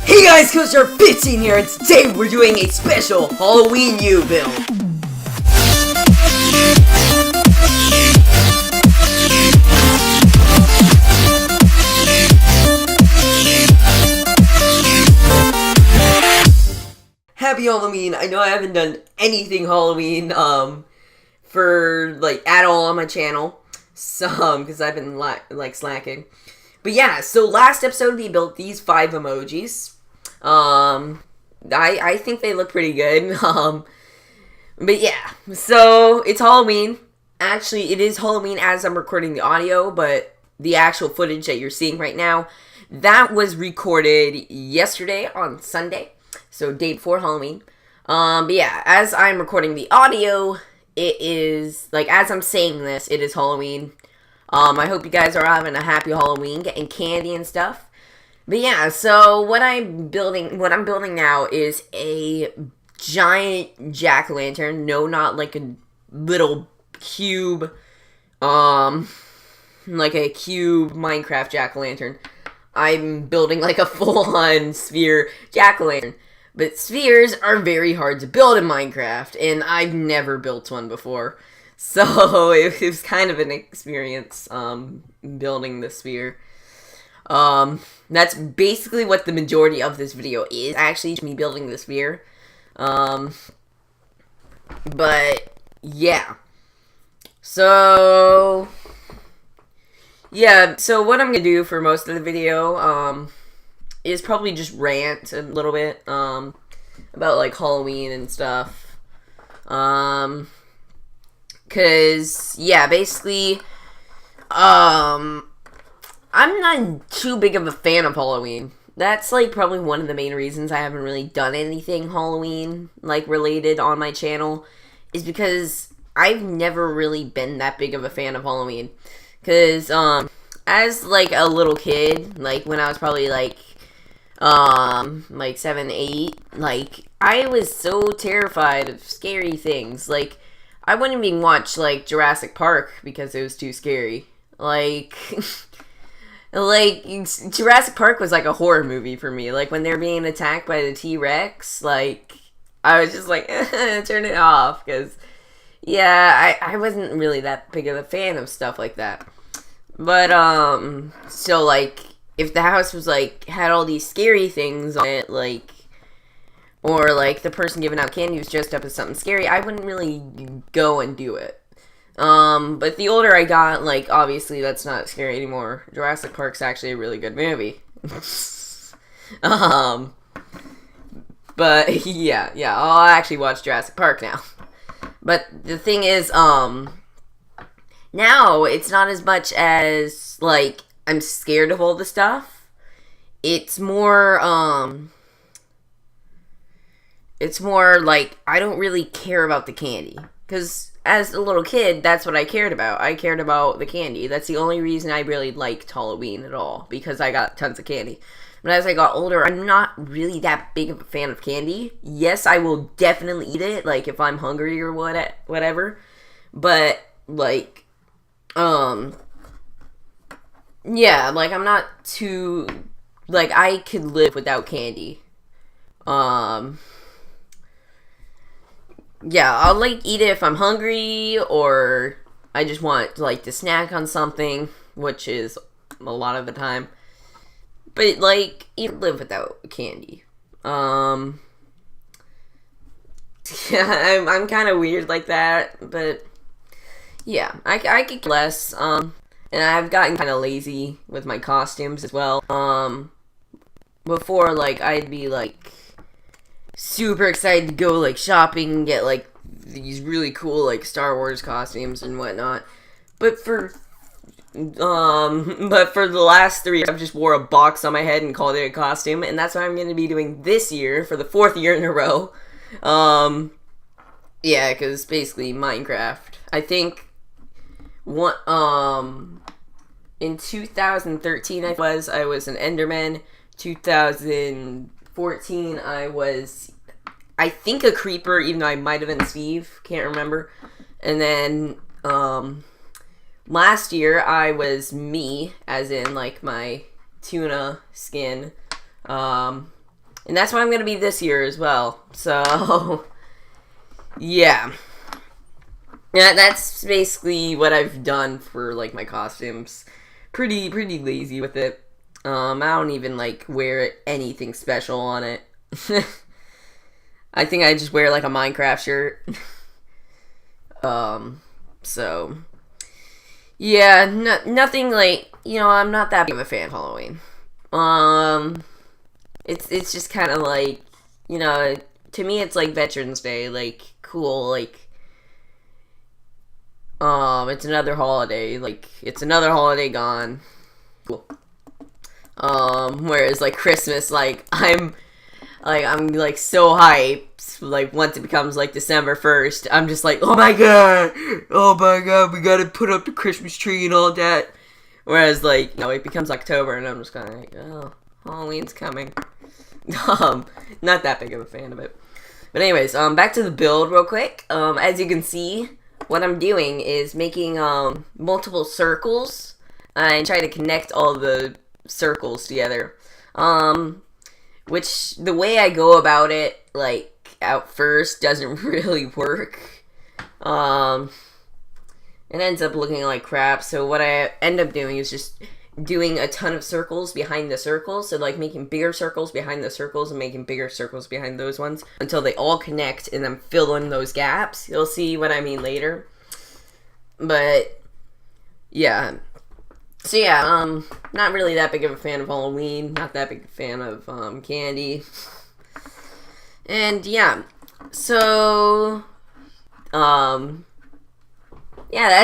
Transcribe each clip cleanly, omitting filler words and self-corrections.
Hey guys, CoStar15 here, and today we're doing a special Halloween U build. Happy Halloween. I know I haven't done anything Halloween, for, at all on my channel. Because I've been, slacking. But yeah, so last episode we built these 5 emojis. I think they look pretty good. But yeah, so it's Halloween. Actually, it is Halloween as I'm recording the audio, but the actual footage that you're seeing right now, that was recorded yesterday on Sunday. So day before Halloween. But yeah, as I'm recording the audio, it is, as I'm saying this, it is Halloween. I hope you guys are having a happy Halloween, getting candy and stuff. But yeah, so what I'm building now is a giant jack-o'-lantern. No, not like a little cube, like a cube Minecraft jack-o'-lantern. I'm building like a full-on sphere jack-o'-lantern. But spheres are very hard to build in Minecraft, and I've never built one before. So it was kind of an experience, building the sphere. That's basically what the majority of this video is, actually, me building the sphere. But, yeah. So what I'm gonna do for most of the video, is probably just rant a little bit, about, Halloween and stuff. Cause, yeah, basically, I'm not too big of a fan of Halloween. That's, probably one of the main reasons I haven't really done anything Halloween, related on my channel, is because I've never really been that big of a fan of Halloween. Cause, as, a little kid, when I was probably, 7, 8, I was so terrified of scary things. I wouldn't even watch, Jurassic Park because it was too scary. Jurassic Park was, a horror movie for me. When they're being attacked by the T-Rex, I was just turn it off. Because, yeah, I wasn't really that big of a fan of stuff like that. But, so, if the house was, had all these scary things on it, or, the person giving out candy was dressed up as something scary, I wouldn't really go and do it. But the older I got, obviously that's not scary anymore. Jurassic Park's actually a really good movie. But, yeah, I'll actually watch Jurassic Park now. But the thing is, now it's not as much as, I'm scared of all the stuff. It's more, I don't really care about the candy. Because as a little kid, that's what I cared about. I cared about the candy. That's the only reason I really liked Halloween at all. Because I got tons of candy. But as I got older, I'm not really that big of a fan of candy. Yes, I will definitely eat it, if I'm hungry or whatever. But, yeah, I'm not too, I could live without candy. Yeah, I'll, eat it if I'm hungry, or I just want, to snack on something, which is a lot of the time. But, you live without candy. Yeah, I'm kind of weird like that, but, yeah, I could less, and I've gotten kind of lazy with my costumes as well. Before, I'd be, super excited to go, shopping and get, these really cool, Star Wars costumes and whatnot. But for the last 3 years, I've just wore a box on my head and called it a costume, and that's what I'm going to be doing this year for the 4th year in a row. Yeah, because basically Minecraft. I think, in 2013 I was an Enderman. 2014 I was, I think, a creeper, even though I might have been Steve, can't remember. And then last year I was me, as in my tuna skin. And that's what I'm going to be this year as well. So, yeah. Yeah, that's basically what I've done for, like, my costumes. Pretty lazy with it. I don't even, like, wear anything special on it. I think I just wear, like, a Minecraft shirt. So, yeah, nothing, like, you know, I'm not that big of a fan of Halloween. It's just kind of like, you know, to me it's like Veterans Day, like, cool, like, it's another holiday, like, it's another holiday gone, cool. Whereas, like, Christmas, like, I'm so hyped, like, once it becomes, like, December 1st, I'm just like, oh my god, we gotta put up the Christmas tree and all that. Whereas, like, you know, it becomes October, and I'm just kind of like, oh, Halloween's coming. Not that big of a fan of it. But anyways, back to the build real quick. As you can see, what I'm doing is making, multiple circles, and try to connect all the circles together. Which, the way I go about it, like, at first, doesn't really work. It ends up looking like crap, so what I end up doing is just doing a ton of circles behind the circles, so, like, making bigger circles behind the circles and making bigger circles behind those ones until they all connect, and then fill in those gaps. You'll see what I mean later. But, yeah. So, yeah, not really that big of a fan of Halloween, not that big a fan of, candy. And, yeah. So, yeah,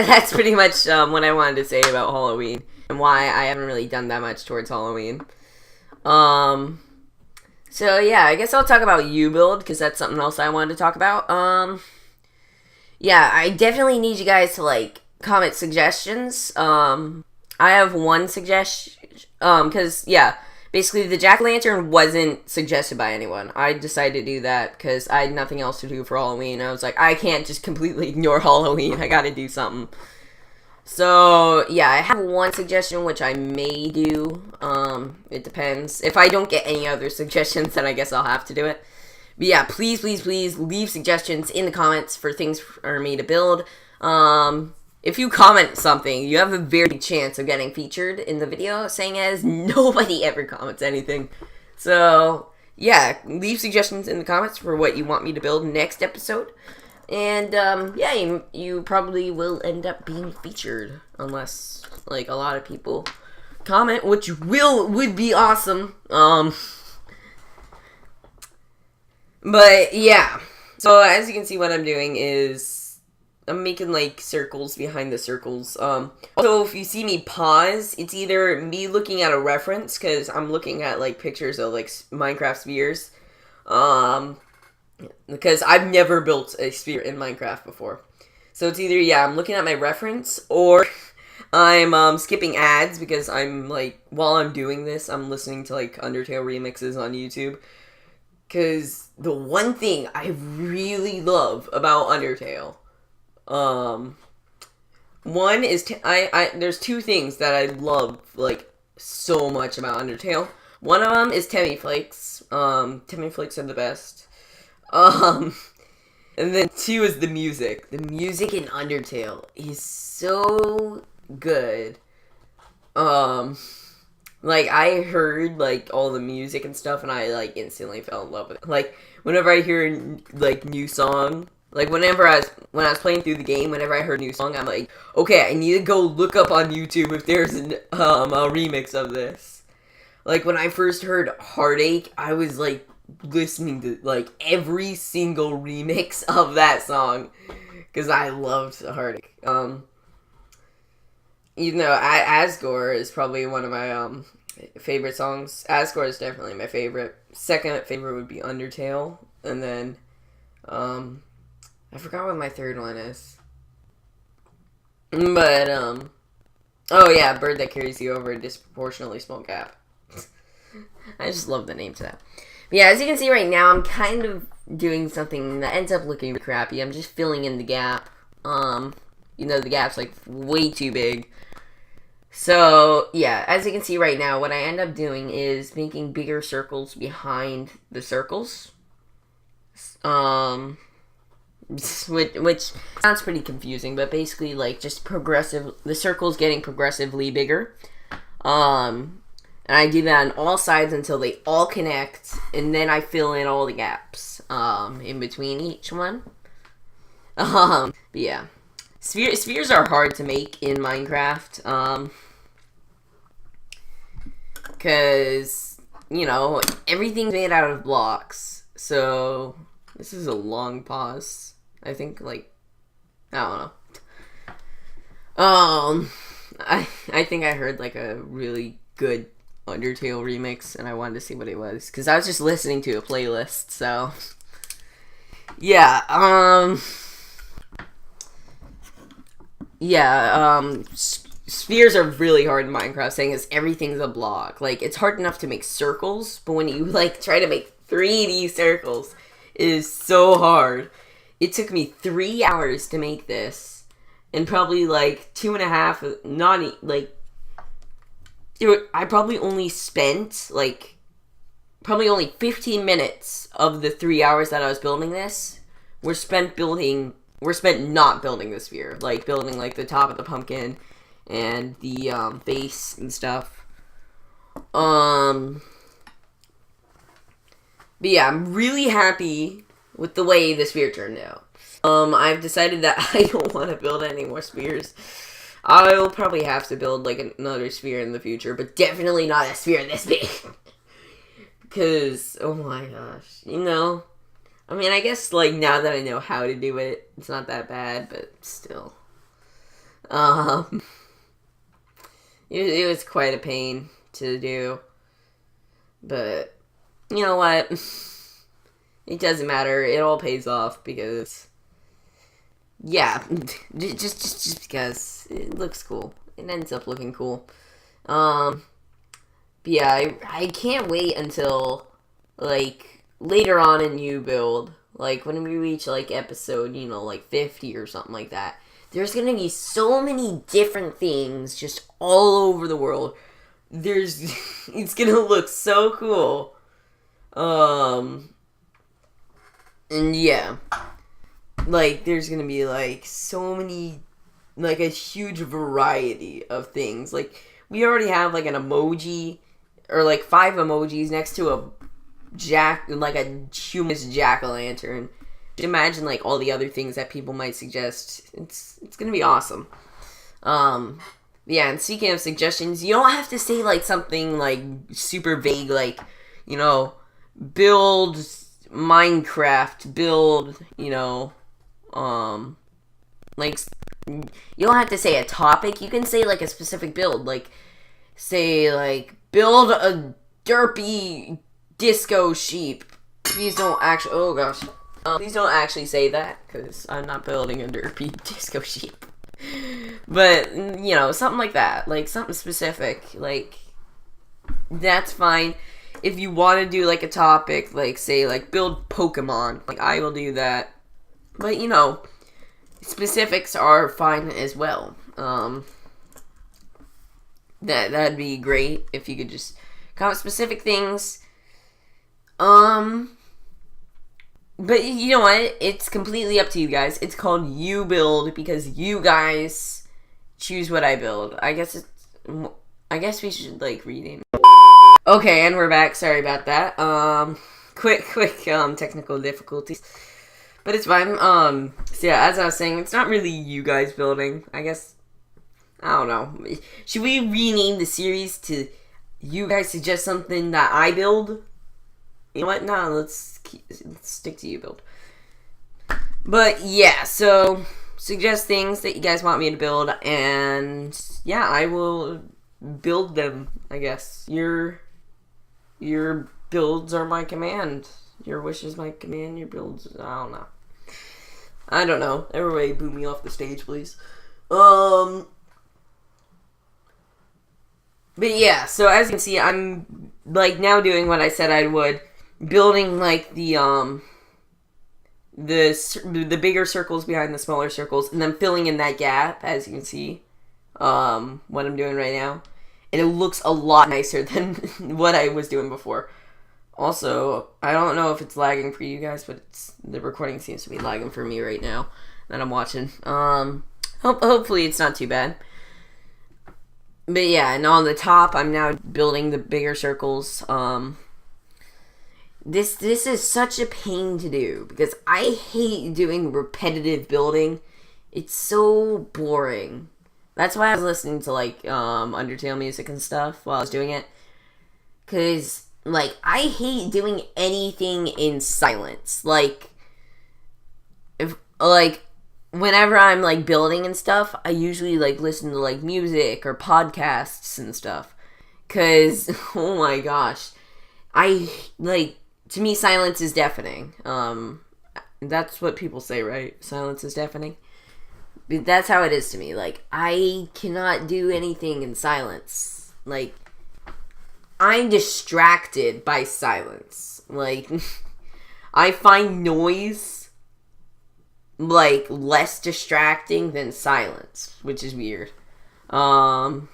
that's pretty much what I wanted to say about Halloween and why I haven't really done that much towards Halloween. So yeah, I guess I'll talk about U-Build because that's something else I wanted to talk about. Yeah, I definitely need you guys to, like, comment suggestions. I have one suggestion, because, yeah, basically the jack-o'-lantern wasn't suggested by anyone. I decided to do that because I had nothing else to do for Halloween. I was like, I can't just completely ignore Halloween. I gotta do something. So, yeah, I have one suggestion, which I may do. It depends. If I don't get any other suggestions, then I guess I'll have to do it. But yeah, please leave suggestions in the comments for things for me to build. If you comment something, you have a very big chance of getting featured in the video, saying as nobody ever comments anything. So, yeah, leave suggestions in the comments for what you want me to build next episode. And, yeah, you probably will end up being featured, unless, like, a lot of people comment, which would be awesome. But, yeah. So, as you can see, what I'm doing is I'm making, like, circles behind the circles. Also, if you see me pause, it's either me looking at a reference, because I'm looking at, like, pictures of, like, Minecraft spheres. Because I've never built a sphere in Minecraft before. So it's either, yeah, I'm looking at my reference, or I'm, skipping ads, because I'm, like, while I'm doing this, I'm listening to, like, Undertale remixes on YouTube. Because the one thing I really love about Undertale, one is, there's two things that I love, like, so much about Undertale. One of them is Temmie Flakes. Temmie Flakes are the best. And then two is the music. The music in Undertale is so good. Like, I heard, like, all the music and stuff, and I, like, instantly fell in love with it. Like, whenever I hear, like, new song, like, when I was playing through the game, whenever I heard a new song, I'm like, okay, I need to go look up on YouTube if there's a remix of this. Like, when I first heard Heartache, I was, like, listening to, like, every single remix of that song, because I loved Heartache. Even though Asgore is probably one of my, favorite songs. Asgore is definitely my favorite. Second favorite would be Undertale, and then, I forgot what my third one is. But, oh yeah, Bird That Carries You Over a Disproportionately Small Gap. I just love the name to that. But yeah, as you can see right now, I'm kind of doing something that ends up looking crappy. I'm just filling in the gap. You know, the gap's, like, way too big. So, yeah, as you can see right now, what I end up doing is making bigger circles behind the circles. Which sounds pretty confusing, but basically, like, just the circle's getting progressively bigger. And I do that on all sides until they all connect, and then I fill in all the gaps, in between each one. But yeah. Spheres are hard to make in Minecraft, because, you know, everything's made out of blocks. So, this is a long pause. I think, like, I don't know. I think I heard, like, a really good Undertale remix, and I wanted to see what it was, because I was just listening to a playlist, so... Yeah, spheres are really hard in Minecraft, saying is everything's a block. Like, it's hard enough to make circles, but when you, like, try to make 3D circles, it is so hard. It took me 3 hours to make this, and probably, like, 2.5, I probably only spent, like, probably only 15 minutes of the 3 hours that I was building this were spent not building the sphere. Like, building, like, the top of the pumpkin and the, base and stuff. But yeah, I'm really happy with the way the sphere turned out. I've decided that I don't want to build any more spheres. I will probably have to build, like, another sphere in the future, but definitely not a sphere this big. Because, oh my gosh, you know? I mean, I guess, like, now that I know how to do it, it's not that bad, but still. It was quite a pain to do. But, you know what? It doesn't matter. It all pays off because... Yeah, just because it looks cool. It ends up looking cool. But yeah, I can't wait until, like, later on in New Build, like, when we reach, like, episode, you know, like, 50 or something like that. There's gonna be so many different things just all over the world. It's gonna look so cool. And yeah. Like, there's gonna be, like, so many, like, a huge variety of things. Like, we already have, like, an emoji, or, like, 5 emojis next to a humorous jack-o'-lantern. Imagine, like, all the other things that people might suggest. It's gonna be awesome. Yeah, and speaking of suggestions, you don't have to say, like, something, like, super vague, like, you know, build Minecraft, build, you know... like, you don't have to say a topic, you can say, like, a specific build, like, say, like, build a derpy disco sheep. Please don't actually, oh gosh, please don't actually say that, because I'm not building a derpy disco sheep. But, you know, something like that, like, something specific, like, that's fine. If you want to do, like, a topic, like, say, like, build Pokemon, like, I will do that. But, you know, specifics are fine as well. That'd be great if you could just comment specific things. But you know what? It's completely up to you guys. It's called You Build because you guys choose what I build. I guess we should, like, rename it. Okay, and we're back. Sorry about that. Quick, technical difficulties. But it's fine. So yeah, as I was saying, it's not really you guys building. I guess, I don't know. Should we rename the series to you guys suggest something that I build? You know what? No, let's stick to You Build. But yeah, so suggest things that you guys want me to build, and yeah, I will build them, I guess. Your builds are my command. Your wish is my command, your builds, I don't know. Everybody boo me off the stage, please. But yeah, so as you can see, I'm, like, now doing what I said I would. Building, like, the bigger circles behind the smaller circles, and then filling in that gap, as you can see. what I'm doing right now. And it looks a lot nicer than what I was doing before. Also, I don't know if it's lagging for you guys, but the recording seems to be lagging for me right now that I'm watching. Hopefully it's not too bad. But yeah, and on the top, I'm now building the bigger circles. This is such a pain to do because I hate doing repetitive building. It's so boring. That's why I was listening to like Undertale music and stuff while I was doing it. Cause like I hate doing anything in silence. Like whenever I'm like building and stuff, I usually like listen to like music or podcasts and stuff. Cause oh my gosh, to me silence is deafening. That's what people say, right? Silence is deafening. But that's how it is to me. Like I cannot do anything in silence. Like I'm distracted by silence. Like I find noise like less distracting than silence, which is weird. And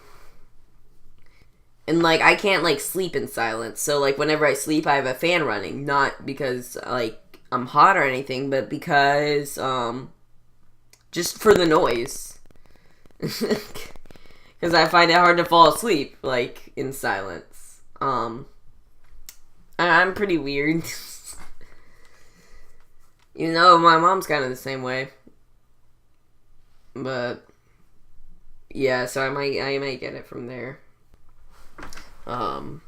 like I can't like sleep in silence. So like whenever I sleep I have a fan running, not because like I'm hot or anything, but because just for the noise. Cuz I find it hard to fall asleep like in silence. I'm pretty weird. You know, my mom's kind of the same way. But yeah, so I might get it from there. But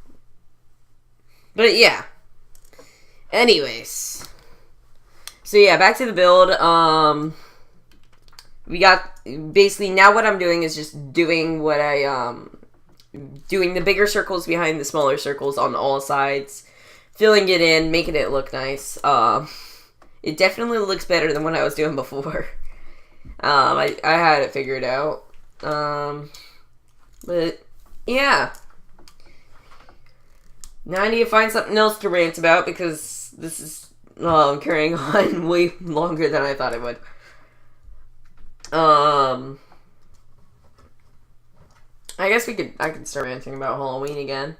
yeah. Anyways. So yeah, back to the build. We got basically now what I'm doing is just doing what doing the bigger circles behind the smaller circles on all sides, filling it in, making it look nice. It definitely looks better than what I was doing before. I had it figured out. But yeah. Now I need to find something else to rant about because this is carrying on way longer than I thought it would. I guess I could start ranting about Halloween again.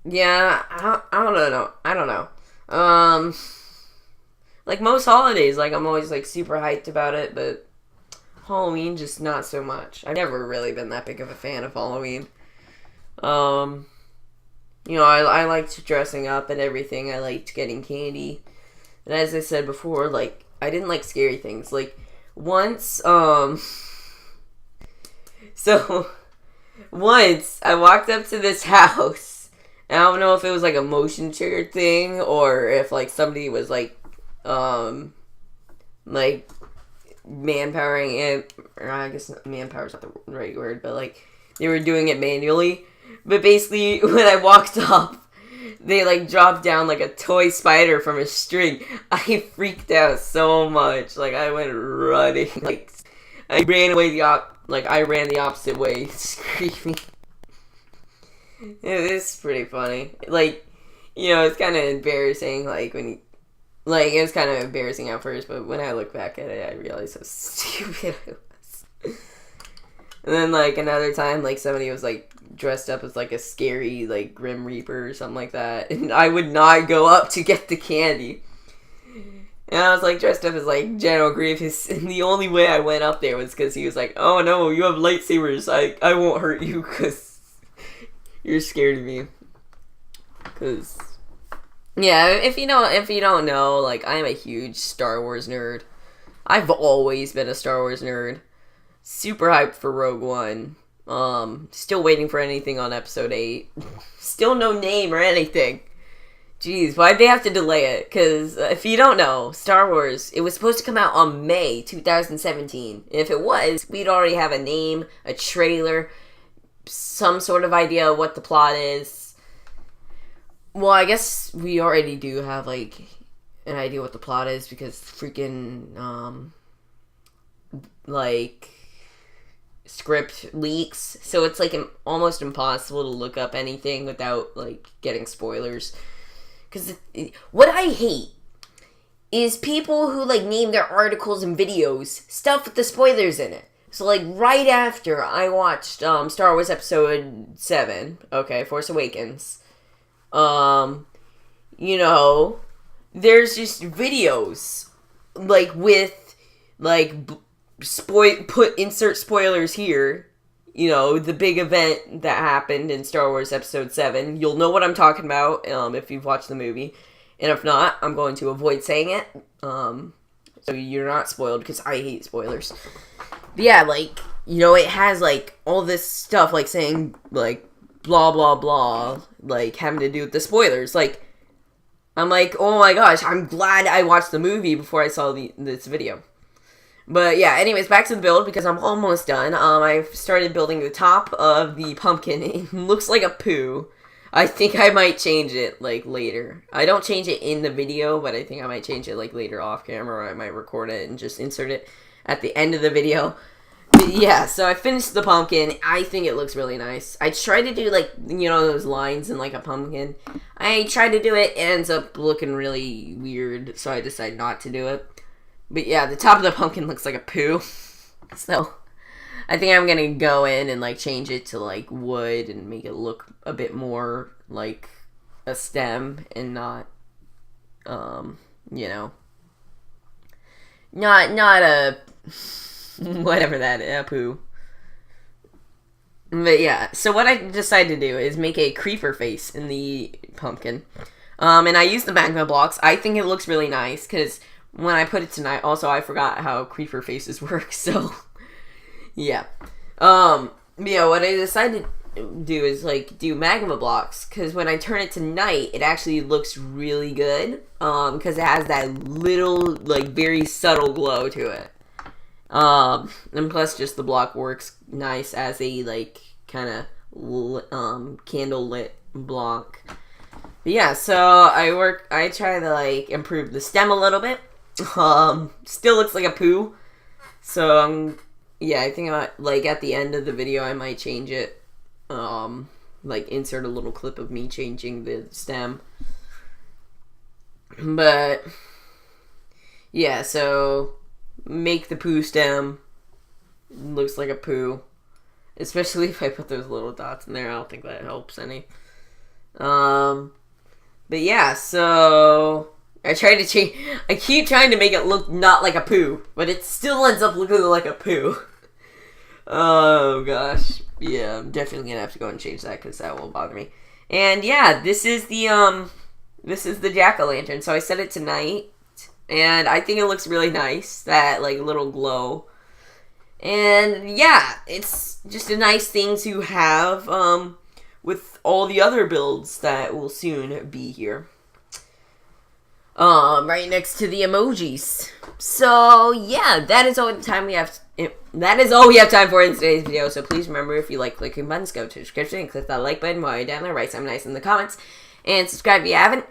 Yeah, I don't know. Like most holidays, like I'm always like super hyped about it, but Halloween just not so much. I've never really been that big of a fan of Halloween. You know, I liked dressing up and everything. I liked getting candy. And as I said before, like, I didn't like scary things. Like, once, so, once, I walked up to this house, and I don't know if it was, like, a motion trigger thing, or if, like, somebody was, like, manpowering it, or I guess manpower's not the right word, but, like, they were doing it manually. But basically, when I walked up, they, like, dropped down, like, a toy spider from a string. I freaked out so much. Like, I went running. Like, I ran away I ran the opposite way, screaming. It was pretty funny. Like, you know, it's kind of embarrassing, like, it was kind of embarrassing at first, but when I look back at it, I realized how stupid I was. And then, like, another time, like, somebody was, like, dressed up as, like, a scary, like, Grim Reaper or something like that. And I would not go up to get the candy. And I was, like, dressed up as, like, General Grievous. And the only way I went up there was because he was like, oh, no, you have lightsabers. I won't hurt you because you're scared of me. Because, yeah, if you don't know, like, I'm a huge Star Wars nerd. I've always been a Star Wars nerd. Super hyped for Rogue One. Still waiting for anything on episode 8. Still no name or anything. Jeez, why'd they have to delay it? Because if you don't know, Star Wars, it was supposed to come out on May 2017. And if it was, we'd already have a name, a trailer, some sort of idea of what the plot is. Well, I guess we already do have, like, an idea what the plot is because freaking, like, script leaks, so it's like almost impossible to look up anything without like getting spoilers. Because what I hate is people who, like, name their articles and videos stuff with the spoilers in it. So, like, right after I watched Star Wars Episode 7, okay, Force Awakens, you know, there's just videos, like, with, like, insert spoilers here, you know, the big event that happened in Star Wars Episode 7. You'll know what I'm talking about, if you've watched the movie. And if not, I'm going to avoid saying it, so you're not spoiled, because I hate spoilers. But yeah, like, you know, it has, like, all this stuff, like, saying, like, blah, blah, blah, like, having to do with the spoilers. Like, I'm like, oh my gosh, I'm glad I watched the movie before I saw this video. But yeah, anyways, back to the build, because I'm almost done. I've started building the top of the pumpkin. It looks like a poo. I think I might change it, like, later. I don't change it in the video, but I think I might change it, like, later off camera, or I might record it and just insert it at the end of the video. But yeah, so I finished the pumpkin. I think it looks really nice. I tried to do, like, you know, those lines in, like, a pumpkin. I tried to do it, it ends up looking really weird, so I decided not to do it. But yeah, the top of the pumpkin looks like a poo. So I think I'm gonna go in and, like, change it to, like, wood and make it look a bit more like a stem and not, you know, not a, whatever that is, a poo. But yeah, so what I decided to do is make a creeper face in the pumpkin. And I used the magma blocks. I think it looks really nice, because when I put it tonight, also, I forgot how creeper faces work, so yeah. Yeah, what I decided to do is, like, do magma blocks, because when I turn it to night, it actually looks really good, because it has that little, like, very subtle glow to it. And plus, just the block works nice as a, like, kind of, candle lit block. But yeah, so I try to, like, improve the stem a little bit. Still looks like a poo, so, yeah, I think like, at the end of the video, I might change it, like, insert a little clip of me changing the stem. But yeah, so make the poo stem. Looks like a poo. Especially if I put those little dots in there. I don't think that helps any. But yeah, so I keep trying to make it look not like a poo, but it still ends up looking like a poo. Oh gosh. Yeah, I'm definitely gonna have to go and change that, because that will bother me. And yeah, this is the jack-o'-lantern. So I set it to night, and I think it looks really nice, that, like, little glow. And yeah, it's just a nice thing to have, with all the other builds that will soon be here. Right next to the emojis. So yeah, that is all the time we have. That is all we have time for in today's video. So please remember, if you like clicking buttons, go to the description and click that like button while you're down there. Write something nice in the comments and subscribe if you haven't.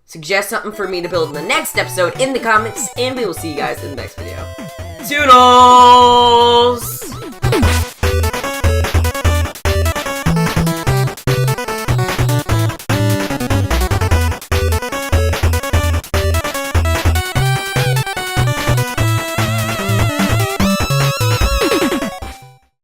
Suggest something for me to build in the next episode in the comments, and we will see you guys in the next video. Toodles!